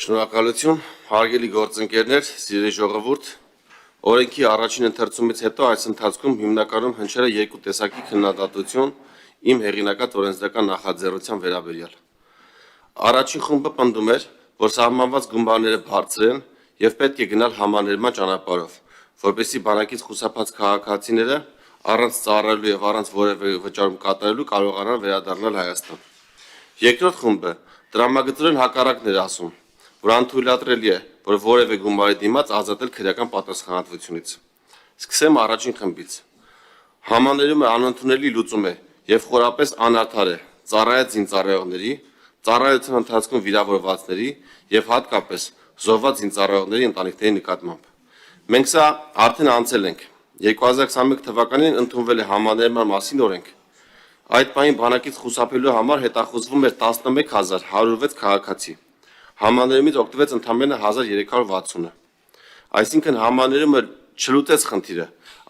Շնորհակալություն, հարգելի գործընկերներ, սիրելի ժողովուրդ, օրենքի առաջին ընթերցումից հետո այս ընթացքում հիմնականում հնչել է երկու տեսակի քննադատություն իմ հեղինակած օրենսդրական նախաձեռնության վերաբերյալ։ Առաջին խումբը պնդում էր, որ սահմանված գումարները բարձր են եւ պետք է գնալ համաներման ճանապարհով, որպեսզի բանակից խուսափած քաղաքացիները առանց ծառայելու եւ առանց որևէ վճարում կատարելու կարողանան վերադառնալ Հայաստան։ Երկրորդ խումբը դրամագծորեն հակառակն էր ասում, որ անթույլատրելի է, որ որևէ գումարի դիմաց ազատել քրեական պատասխանատվությունից։ Սկսեմ առաջին խմբից։ Համաներումը անընդունելի լուծում է եւ խորապես անարդար է ծառայած զինծառայողների, ծառայության ընթացքում վիրավորվածների եւ հատկապես զոհված զինծառայողների ընտանիքների նկատմամբ։ Մենք սա արդեն անցել ենք։ 2021 թվականին ընդունվել է համաներման մասին օրենք։ Այդ պահին բանակից խուսափելու համար հետախուզվում էր 11106 քաղաքացի։ Համաներումից օգտվեց ընդամենը 1360-ը։ Այսինքն համաներումը չլուծեց խնդիրը,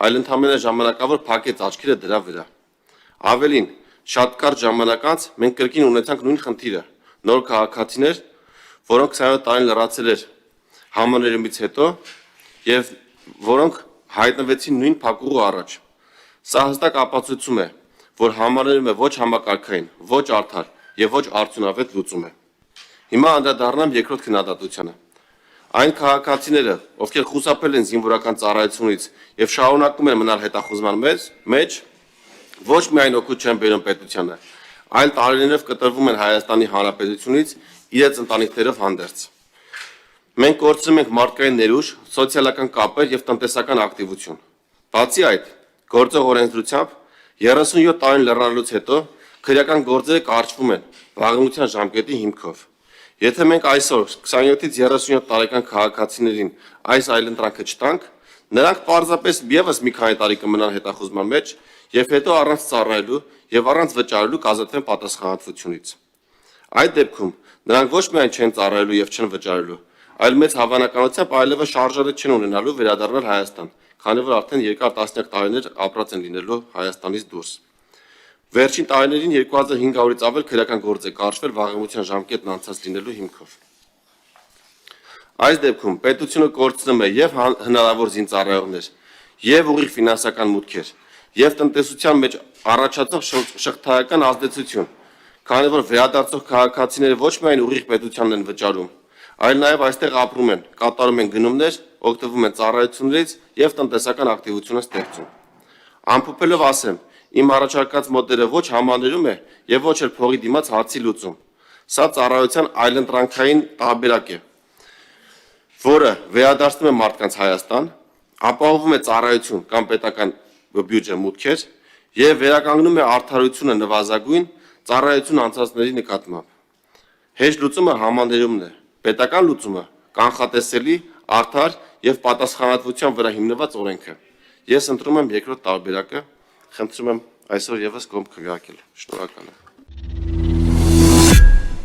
այլ ընդամենը ժամանակավոր փակեց աչքերը դրա վրա։ Ավելին, շատ կարճ ժամանակ անց մենք կրկին ունեցանք նույն խնդիրը։ Նոր քաղաքացիներ, որոնք 27 տարին լրացել էր համաներումից հետո եւ որոնք հայտնվեցին նույն փակուղու առաջ։ Սա հստակ ապացույցում է, որ համաներումը ոչ համակարգային, ոչ արդար եւ ոչ արդյունավետ լուծում է։ Հիմա անդրադառնամ երկրորդ քննադատությանը։ Այն քաղաքացիները, ովքեր խուսափել են զինվորական ծառայությունից եւ շարունակում են մնալ հետախուզման մեջ, ոչ միայն օգուտ չեն բերում պետությանը, այլ տարիներով կտրվում են Հայաստանի Հանրապետությունից իրենց ընտանիքներով հանդերձ։ Մենք կորցնում ենք մարդկային ներուժ, սոցիալական կապեր եւ տնտեսական ակտիվություն։ Բացի այդ, գործող օրենսդրությամբ 37 տարին լեռնալուց հետո քրեական գործերը կարճվում են վաղեմության ժամկետի հիմքով։ Եթե մենք այսօր 27-ից 37 տարեկան քաղաքացիներին այս այլընտրանքը չտանք, նրանք պարզապես եւս մի քանի տարի կմնան հետախուզման մեջ եւ հետո առանց ծառայելու եւ առանց վճարելու կազատվեն պատասխանատվությունից։ Այդ դեպքում նրանք ոչ միայն չեն ծառայելու եւ չեն վճարելու, այլ մեծ հավանականությամբ այլևս շարժարը չեն ունենալու վերադառնալ Հայաստան, քանի որ արդեն երկար տասնյակ տարիներ ապրած են լինելու Հայաստանից դուրս։ Վերջին տարիներին 2500-ից ավել քրեական գործ է կարճվել վաղեմության ժամկետն անցած լինելու հիմքով։ Այս դեպքում պետությունը կորցնում է եւ հնարավոր զինծառայողներ, եւ ուղիղ ֆինանսական մուտքեր, եւ տնտեսության մեջ առաջացող շղթայական ազդեցություն, քանի որ վերադարձող քաղաքացիները ոչ միայն ուղիղ պետությանն են վճարում, այլ նաեւ այստեղ ապրում են, կատարում են գնումներ, օգտվում են ծառայություններից եւ տնտեսական ակտիվություն են ստեղծում։ Ամփոփելով ասեմ, իմ առաջարկած մոդելը ոչ համաներում է եւ ոչ էլ փողի դիմաց հացի լուծում։ Սա ծառայության այլընտրանքային տարբերակ է, որը վերադարձնում է մարդկանց Հայաստան, ապահովում է ծառայություն կամ պետական բյուջե մուտքեր եւ վերականգնում է արդարությունը նվազագույն ծառայություն անցածների նկատմամբ։ Հեշտ լուծումը համաներումն է, պետական լուծումը կանխատեսելի, արդար եւ պատասխանատվության վրա հիմնված օրենքը։ Ես ընտրում եմ երկրորդ տարբերակը, խնդրում եմ այսօր եւս կողմ քվեարկել։ Շնորհակալ եմ։